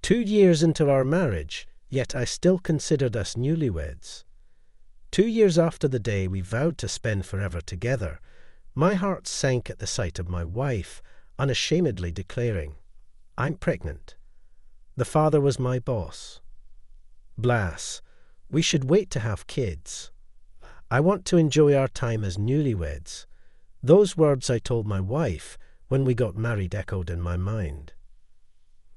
2 years into our marriage, yet I still considered us newlyweds. 2 years after the day we vowed to spend forever together, my heart sank at the sight of my wife unashamedly declaring, "I'm pregnant." The father was my boss. "Blas, we should wait to have kids. I want to enjoy our time as newlyweds." Those words I told my wife when we got married echoed in my mind.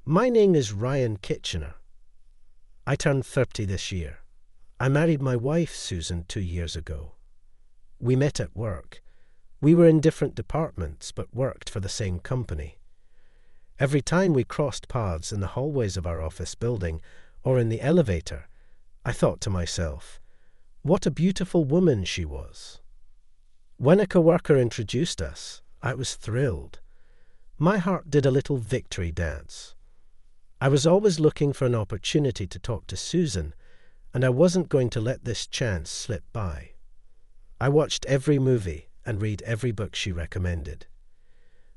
My name is Ryan Kitchener. I turned 30 this year. I married my wife, Susan, 2 years ago. We met at work. We were in different departments, but worked for the same company. Every time we crossed paths in the hallways of our office building or in the elevator, I thought to myself, what a beautiful woman she was. When a coworker introduced us, I was thrilled. My heart did a little victory dance. I was always looking for an opportunity to talk to Susan, and I wasn't going to let this chance slip by. I watched every movie and read every book she recommended.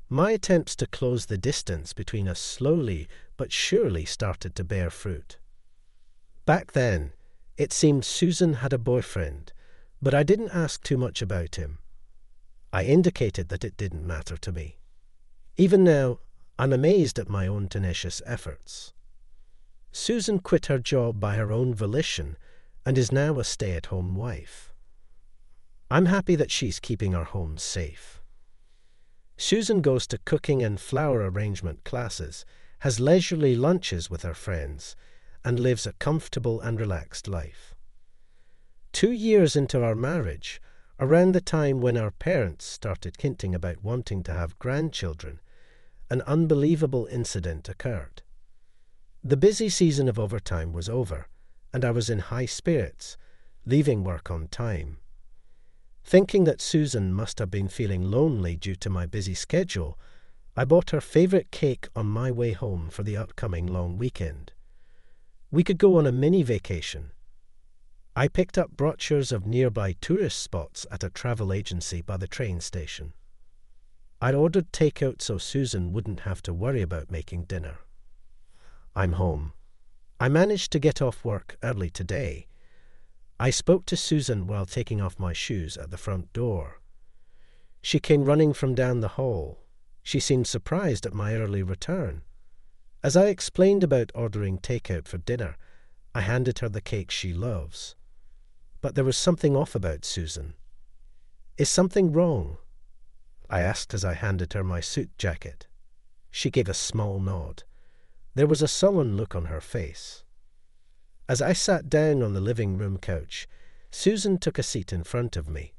My attempts to close the distance between us slowly but surely started to bear fruit. Back then, it seemed Susan had a boyfriend, but I didn't ask too much about him. I indicated that it didn't matter to me. Even now, I'm amazed at my own tenacious efforts. Susan quit her job by her own volition and is now a stay-at-home wife. I'm happy that she's keeping our home safe. Susan goes to cooking and flower arrangement classes, has leisurely lunches with her friends, and lives a comfortable and relaxed life. 2 years into our marriage, around the time when our parents started hinting about wanting to have grandchildren, an unbelievable incident occurred. The busy season of overtime was over, and I was in high spirits, leaving work on time. Thinking that Susan must have been feeling lonely due to my busy schedule, I bought her favorite cake on my way home for the upcoming long weekend. We could go on a mini vacation. I picked up brochures of nearby tourist spots at a travel agency by the train station. I'd ordered takeout so Susan wouldn't have to worry about making dinner. I'm home. I managed to get off work early today. I spoke to Susan while taking off my shoes at the front door. She came running from down the hall. She seemed surprised at my early return. As I explained about ordering takeout for dinner, I handed her the cake she loves. But there was something off about Susan. "Is something wrong?" I asked as I handed her my suit jacket. She gave a small nod. There was a sullen look on her face. As I sat down on the living room couch, Susan took a seat in front of me.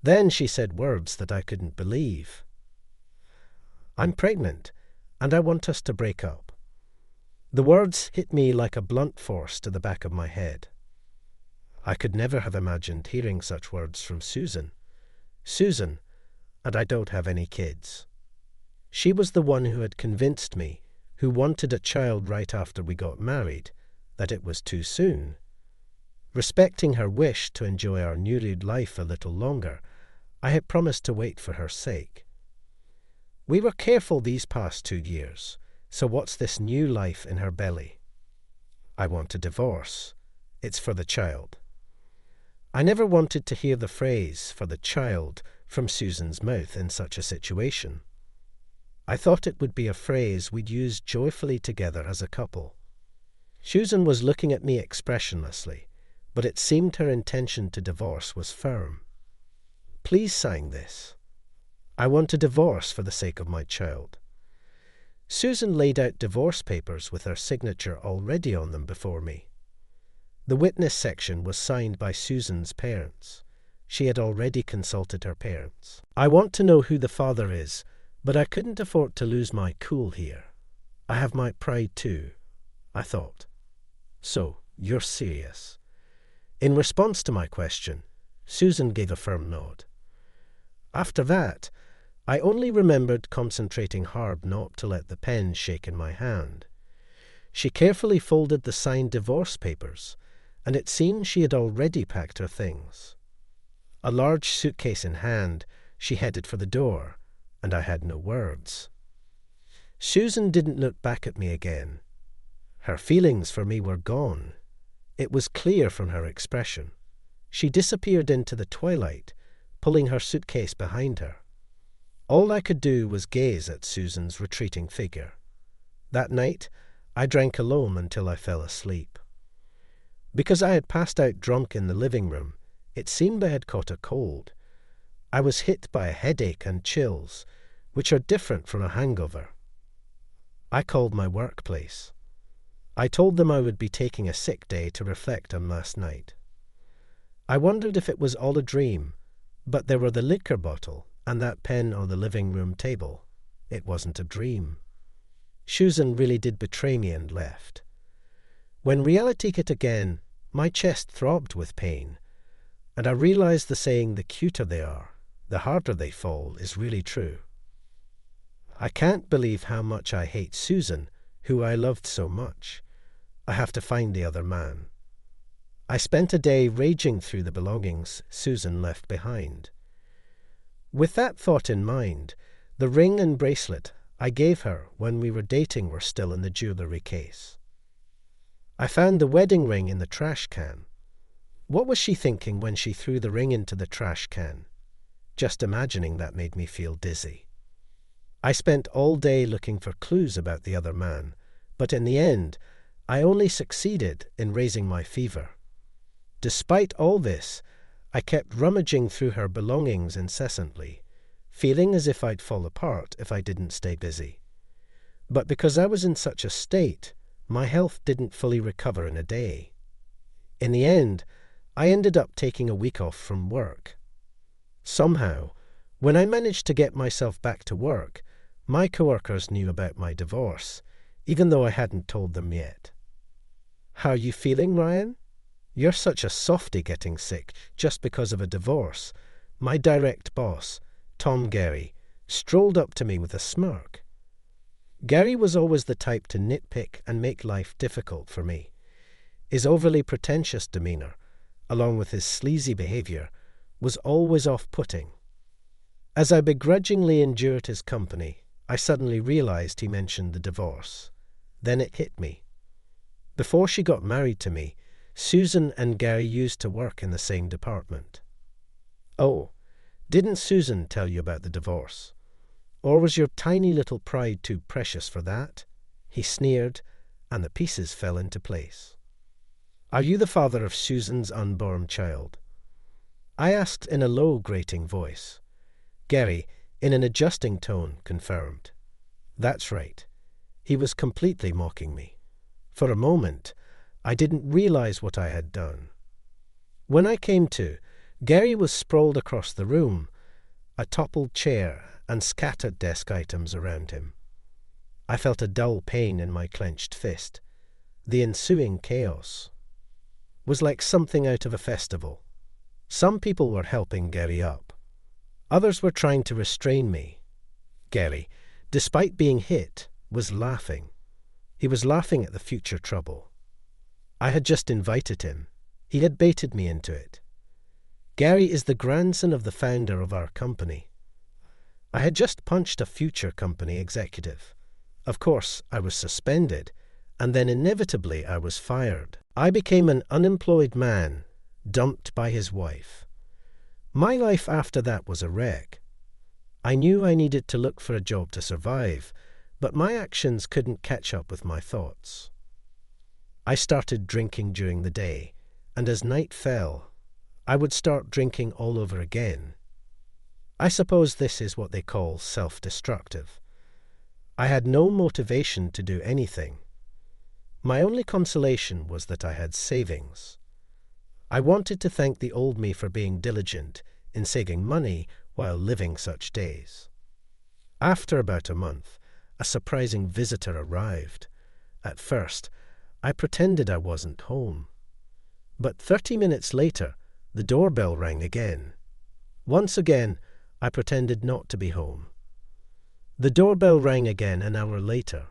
Then she said words that I couldn't believe. "I'm pregnant, and I want us to break up." The words hit me like a blunt force to the back of my head. I could never have imagined hearing such words from Susan. Susan, and I don't have any kids. She was the one who had convinced me, who wanted a child right after we got married, that it was too soon. Respecting her wish to enjoy our newlywed life a little longer, I had promised to wait for her sake. We were careful these past 2 years, so what's this new life in her belly? I want a divorce. It's for the child. I never wanted to hear the phrase, "for the child," from Susan's mouth in such a situation. I thought it would be a phrase we'd use joyfully together as a couple. Susan was looking at me expressionlessly, but it seemed her intention to divorce was firm. "Please sign this. I want a divorce for the sake of my child." Susan laid out divorce papers with her signature already on them before me. The witness section was signed by Susan's parents. She had already consulted her parents. I want to know who the father is, but I couldn't afford to lose my cool here. I have my pride too, I thought. "So, you're serious?" In response to my question, Susan gave a firm nod. After that, I only remembered concentrating hard not to let the pen shake in my hand. She carefully folded the signed divorce papers, and it seemed she had already packed her things. A large suitcase in hand, she headed for the door, and I had no words. Susan didn't look back at me again. Her feelings for me were gone. It was clear from her expression. She disappeared into the twilight, pulling her suitcase behind her. All I could do was gaze at Susan's retreating figure. That night, I drank alone until I fell asleep. Because I had passed out drunk in the living room, it seemed I had caught a cold. I was hit by a headache and chills, which are different from a hangover. I called my workplace. I told them I would be taking a sick day to reflect on last night. I wondered if it was all a dream, but there were the liquor bottle and that pen on the living room table. It wasn't a dream. Susan really did betray me and left. When reality hit again, my chest throbbed with pain, and I realized the saying, "The cuter they are, the harder they fall," is really true. I can't believe how much I hate Susan, who I loved so much. I have to find the other man. I spent a day raging through the belongings Susan left behind. With that thought in mind, the ring and bracelet I gave her when we were dating were still in the jewellery case. I found the wedding ring in the trash can. What was she thinking when she threw the ring into the trash can? Just imagining that made me feel dizzy. I spent all day looking for clues about the other man, but in the end, I only succeeded in raising my fever. Despite all this, I kept rummaging through her belongings incessantly, feeling as if I'd fall apart if I didn't stay busy. But because I was in such a state, my health didn't fully recover in a day. In the end, I ended up taking a week off from work. Somehow, when I managed to get myself back to work, my coworkers knew about my divorce, even though I hadn't told them yet. "How are you feeling, Ryan? You're such a softy getting sick just because of a divorce." My direct boss, Tom Gary, strolled up to me with a smirk. Gary was always the type to nitpick and make life difficult for me. His overly pretentious demeanour, along with his sleazy behaviour, was always off-putting. As I begrudgingly endured his company, I suddenly realised he mentioned the divorce. Then it hit me. Before she got married to me, Susan and Gary used to work in the same department. "Oh, didn't Susan tell you about the divorce? Or was your tiny little pride too precious for that?" He sneered, and the pieces fell into place. "Are you the father of Susan's unborn child?" I asked in a low, grating voice. Gary, in an adjusting tone, confirmed. That's right. He was completely mocking me. For a moment, I didn't realize what I had done. When I came to, Gary was sprawled across the room, a toppled chair and scattered desk items around him. I felt a dull pain in my clenched fist. The ensuing chaos was like something out of a festival. Some people were helping Gary up. Others were trying to restrain me. Gary, despite being hit, was laughing. He was laughing at the future trouble. I had just invited him. He had baited me into it. Gary is the grandson of the founder of our company. I had just punched a future company executive. Of course, I was suspended, and then inevitably I was fired. I became an unemployed man, dumped by his wife. My life after that was a wreck. I knew I needed to look for a job to survive, but my actions couldn't catch up with my thoughts. I started drinking during the day, and as night fell, I would start drinking all over again. I suppose this is what they call self-destructive. I had no motivation to do anything. My only consolation was that I had savings. I wanted to thank the old me for being diligent in saving money while living such days. After about a month, a surprising visitor arrived. At first, I pretended I wasn't home. But 30 minutes later, the doorbell rang again. Once again, I pretended not to be home. The doorbell rang again an hour later.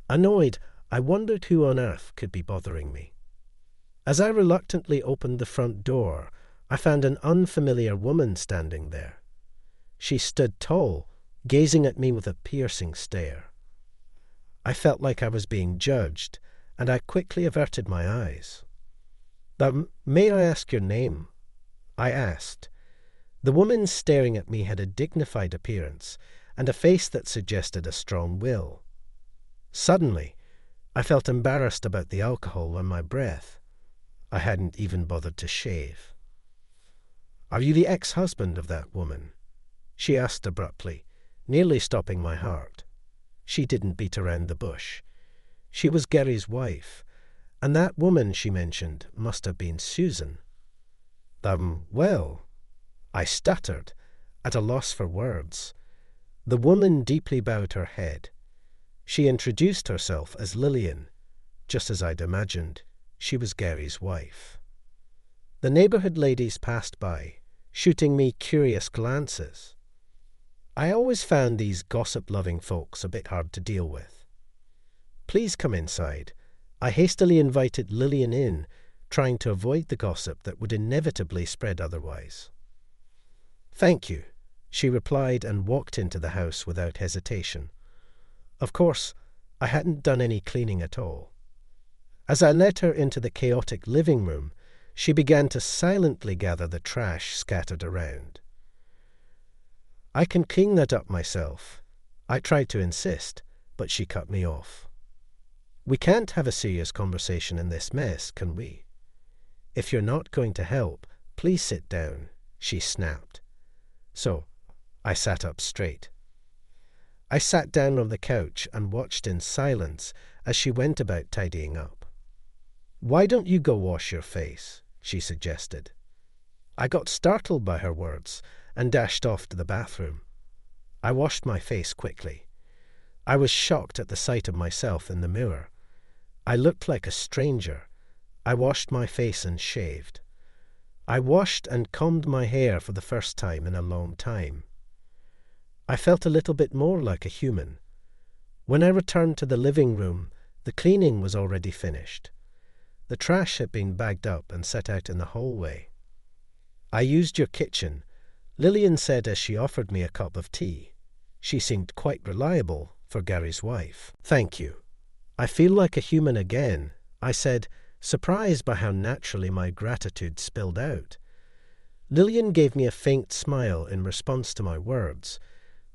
Annoyed, I wondered who on earth could be bothering me. As I reluctantly opened the front door, I found an unfamiliar woman standing there. She stood tall, gazing at me with a piercing stare. I felt like I was being judged, and I quickly averted my eyes. May I ask your name?" I asked. The woman staring at me had a dignified appearance and a face that suggested a strong will. Suddenly, I felt embarrassed about the alcohol on my breath. I hadn't even bothered to shave. "Are you the ex-husband of that woman?" she asked abruptly, nearly stopping my heart. She didn't beat around the bush. She was Gary's wife, and that woman she mentioned must have been Susan. Well, I stuttered, at a loss for words. The woman deeply bowed her head. She introduced herself as Lillian. Just as I'd imagined, she was Gary's wife. The neighborhood ladies passed by, shooting me curious glances. I always found these gossip-loving folks a bit hard to deal with. "Please come inside." I hastily invited Lillian in, trying to avoid the gossip that would inevitably spread otherwise. "Thank you," she replied and walked into the house without hesitation. Of course, I hadn't done any cleaning at all. As I led her into the chaotic living room, she began to silently gather the trash scattered around. "I can clean that up myself." I tried to insist, but she cut me off. "We can't have a serious conversation in this mess, can we? If you're not going to help, please sit down," she snapped. So, I sat up straight. I sat down on the couch and watched in silence as she went about tidying up. "Why don't you go wash your face?" she suggested. I got startled by her words and dashed off to the bathroom. I washed my face quickly. I was shocked at the sight of myself in the mirror. I looked like a stranger. I washed my face and shaved. I washed and combed my hair for the first time in a long time. I felt a little bit more like a human. When I returned to the living room, the cleaning was already finished. The trash had been bagged up and set out in the hallway. "I used your kitchen," Lillian said as she offered me a cup of tea. She seemed quite reliable for Gary's wife. "Thank you. I feel like a human again," I said, surprised by how naturally my gratitude spilled out. Lillian gave me a faint smile in response to my words,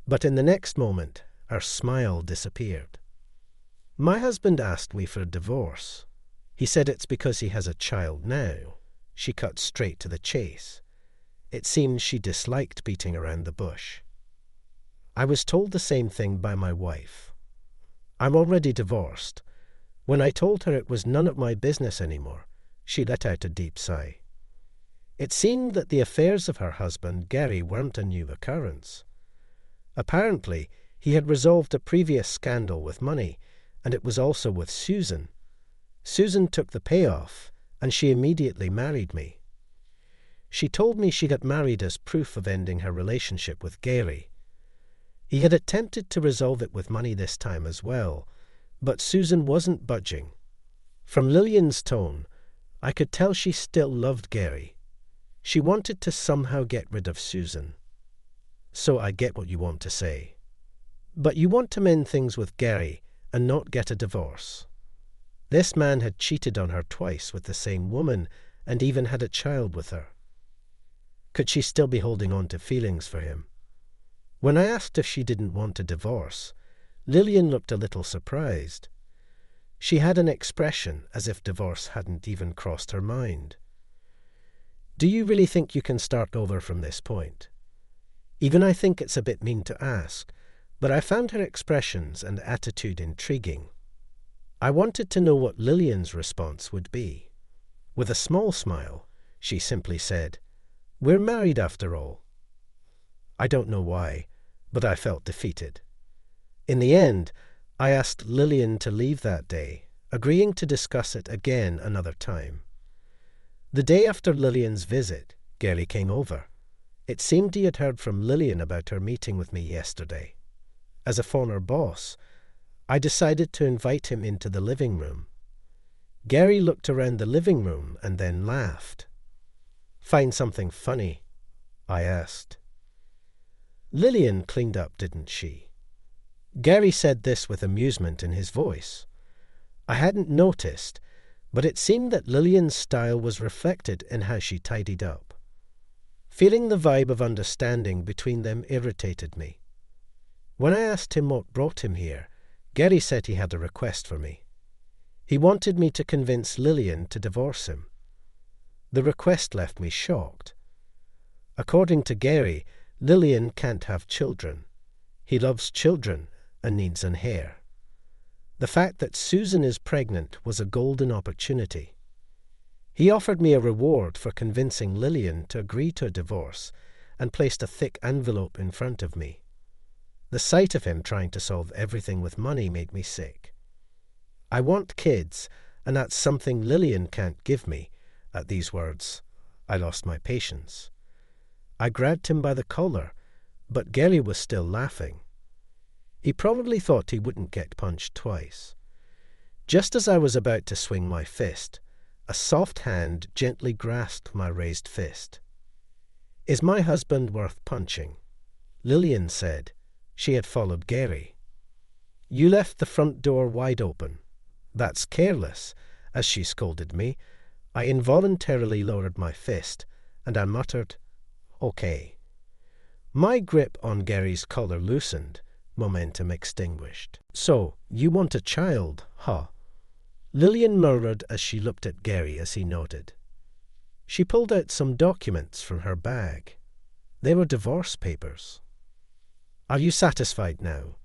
but in the next moment, her smile disappeared. "My husband asked me for a divorce. He said it's because he has a child now." She cut straight to the chase. It seemed she disliked beating around the bush. "I was told the same thing by my wife. I'm already divorced. When I told her it was none of my business anymore, she let out a deep sigh. It seemed that the affairs of her husband, Gary, weren't a new occurrence. Apparently, he had resolved a previous scandal with money, and it was also with Susan. Susan took the payoff, and she immediately married me. She told me she got married as proof of ending her relationship with Gary. He had attempted to resolve it with money this time as well, but Susan wasn't budging. From Lillian's tone, I could tell she still loved Gary. She wanted to somehow get rid of Susan. So I get what you want to say. But you want to mend things with Gary and not get a divorce. This man had cheated on her twice with the same woman and even had a child with her. Could she still be holding on to feelings for him? When I asked if she didn't want a divorce, Lillian looked a little surprised. She had an expression as if divorce hadn't even crossed her mind. "Do you really think you can start over from this point?" Even I think it's a bit mean to ask, but I found her expressions and attitude intriguing. I wanted to know what Lillian's response would be. With a small smile, she simply said, "We're married after all." I don't know why, but I felt defeated. In the end, I asked Lillian to leave that day, agreeing to discuss it again another time. The day after Lillian's visit, Gary came over. It seemed he had heard from Lillian about her meeting with me yesterday. As a former boss, I decided to invite him into the living room. Gary looked around the living room and then laughed. "Find something funny?" I asked. Lillian cleaned up, didn't she? Gary said this with amusement in his voice. I hadn't noticed, but it seemed that Lillian's style was reflected in how she tidied up. Feeling the vibe of understanding between them irritated me. When I asked him what brought him here, Gary said he had a request for me. He wanted me to convince Lillian to divorce him. The request left me shocked. According to Gary, Lillian can't have children. He loves children and needs an heir. The fact that Susan is pregnant was a golden opportunity. He offered me a reward for convincing Lillian to agree to a divorce and placed a thick envelope in front of me. The sight of him trying to solve everything with money made me sick. I want kids, and that's something Lillian can't give me. At these words, I lost my patience. I grabbed him by the collar, but Gary was still laughing. He probably thought he wouldn't get punched twice. Just as I was about to swing my fist, a soft hand gently grasped my raised fist. "Is my husband worth punching?" Lillian said. She had followed Gary. "You left the front door wide open. That's careless," as she scolded me. I involuntarily lowered my fist, and I muttered, "Okay." My grip on Gary's collar loosened, momentum extinguished. "So, you want a child, huh?" Lillian murmured as she looked at Gary as he nodded. She pulled out some documents from her bag. They were divorce papers. "Are you satisfied now?"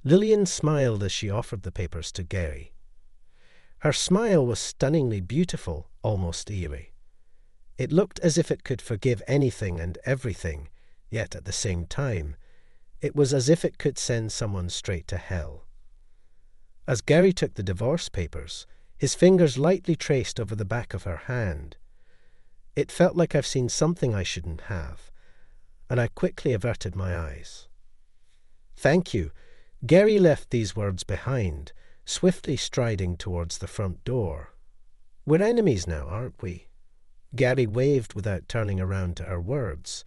Lillian smiled as she offered the papers to Gary. Her smile was stunningly beautiful, almost eerie. It looked as if it could forgive anything and everything, yet at the same time, it was as if it could send someone straight to hell. As Gary took the divorce papers, his fingers lightly traced over the back of her hand. It felt like I've seen something I shouldn't have, and I quickly averted my eyes. "Thank you." Gary left these words behind, swiftly striding towards the front door. "We're enemies now, aren't we?" Gary waved without turning around to her words.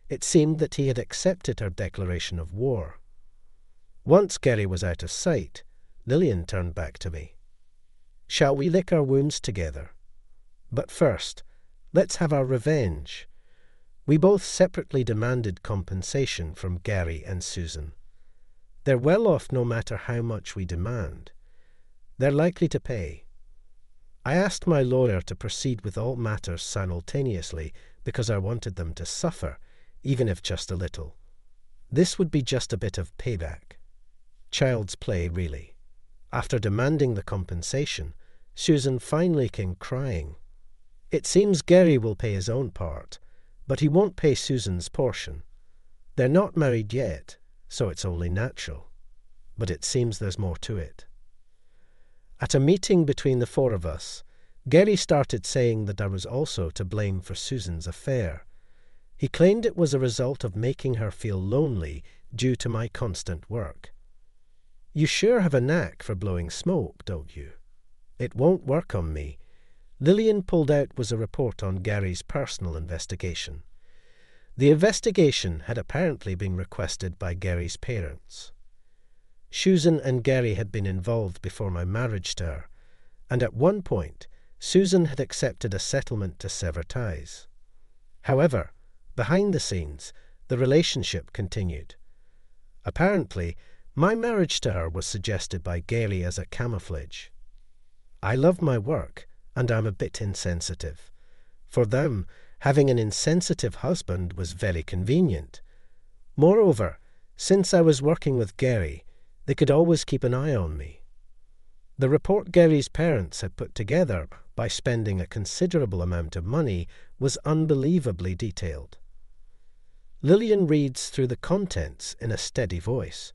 It seemed that he had accepted her declaration of war. Once Gary was out of sight, Lillian turned back to me. "Shall we lick our wounds together? But first, let's have our revenge." We both separately demanded compensation from Gary and Susan. They're well off no matter how much we demand. They're likely to pay. I asked my lawyer to proceed with all matters simultaneously because I wanted them to suffer, even if just a little. This would be just a bit of payback. Child's play, really. After demanding the compensation, Susan finally came crying. It seems Gary will pay his own part, but he won't pay Susan's portion. They're not married yet, so it's only natural. But it seems there's more to it. At a meeting between the four of us, Gary started saying that I was also to blame for Susan's affair. He claimed it was a result of making her feel lonely due to my constant work. "You sure have a knack for blowing smoke, don't you?" "It won't work on me." Lillian pulled out was a report on Gary's personal investigation. The investigation had apparently been requested by Gary's parents. Susan and Gary had been involved before my marriage to her, and at one point, Susan had accepted a settlement to sever ties. However, behind the scenes, the relationship continued. Apparently, my marriage to her was suggested by Gary as a camouflage. I love my work, and I'm a bit insensitive. For them, having an insensitive husband was very convenient. Moreover, since I was working with Gary, they could always keep an eye on me. The report Gary's parents had put together by spending a considerable amount of money was unbelievably detailed. Lillian reads through the contents in a steady voice.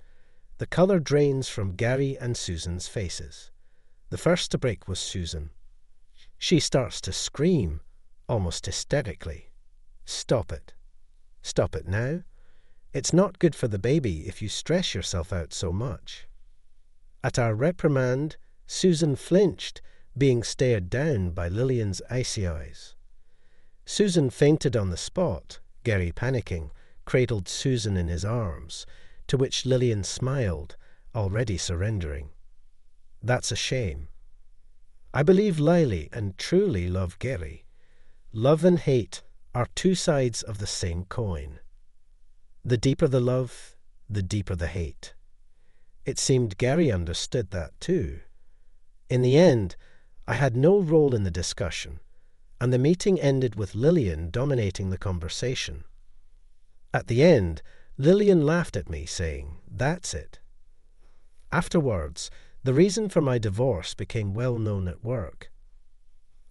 The colour drains from Gary and Susan's faces. The first to break was Susan. She starts to scream, almost hysterically. "Stop it. Stop it now. It's not good for the baby if you stress yourself out so much." At our reprimand, Susan flinched, being stared down by Lillian's icy eyes. Susan fainted on the spot. Gary, panicking, cradled Susan in his arms, to which Lillian smiled, already surrendering. That's a shame. I believe Lily and truly love Gary. Love and hate are two sides of the same coin. The deeper the love, the deeper the hate. It seemed Gary understood that too. In the end, I had no role in the discussion, and the meeting ended with Lillian dominating the conversation. At the end, Lillian laughed at me, saying, "That's it." Afterwards, the reason for my divorce became well known at work.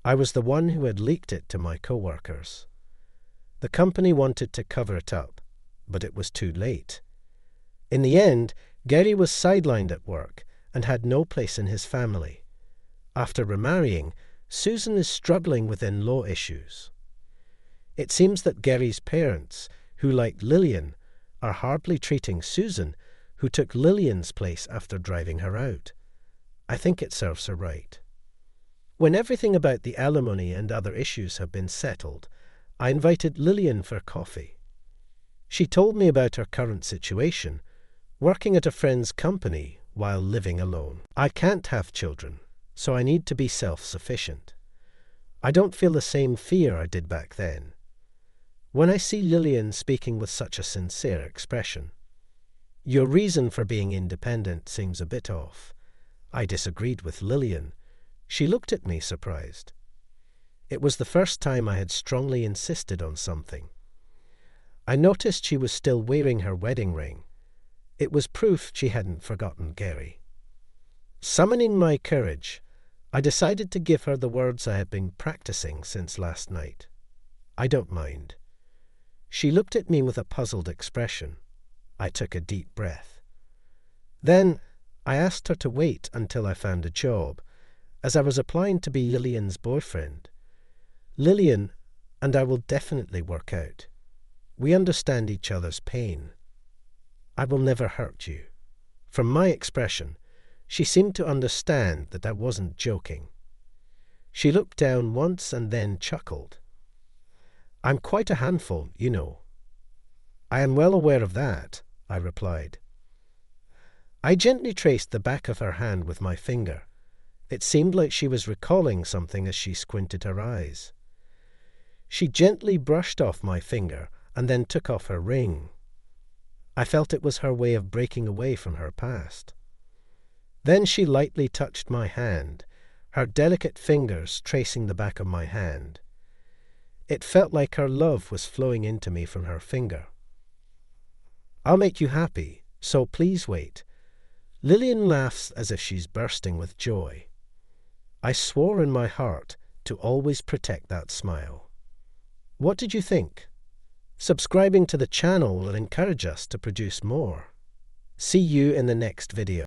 I was the one who had leaked it to my co-workers. The company wanted to cover it up, but it was too late. In the end, Gary was sidelined at work and had no place in his family. After remarrying, Susan is struggling with in-law issues. It seems that Gary's parents, who like Lillian, are hardly treating Susan, who took Lillian's place after driving her out. I think it serves her right. When everything about the alimony and other issues have been settled, I invited Lillian for coffee. She told me about her current situation, working at a friend's company while living alone. I can't have children, so I need to be self-sufficient. I don't feel the same fear I did back then. When I see Lillian speaking with such a sincere expression, "Your reason for being independent seems a bit off," I disagreed with Lillian. She looked at me surprised. It was the first time I had strongly insisted on something. I noticed she was still wearing her wedding ring. It was proof she hadn't forgotten Gary. Summoning my courage, I decided to give her the words I had been practicing since last night. "I don't mind." She looked at me with a puzzled expression. I took a deep breath. Then I asked her to wait until I found a job, as I was applying to be Lillian's boyfriend. Lillian and I will definitely work out. We understand each other's pain. I will never hurt you. From my expression, she seemed to understand that I wasn't joking. She looked down once and then chuckled. "I'm quite a handful, you know." "I am well aware of that," I replied. I gently traced the back of her hand with my finger. It seemed like she was recalling something as she squinted her eyes. She gently brushed off my finger and then took off her ring. I felt it was her way of breaking away from her past. Then she lightly touched my hand, her delicate fingers tracing the back of my hand. It felt like her love was flowing into me from her finger. "I'll make you happy, so please wait." Lillian laughs as if she's bursting with joy. I swore in my heart to always protect that smile. What did you think? Subscribing to the channel will encourage us to produce more. See you in the next video.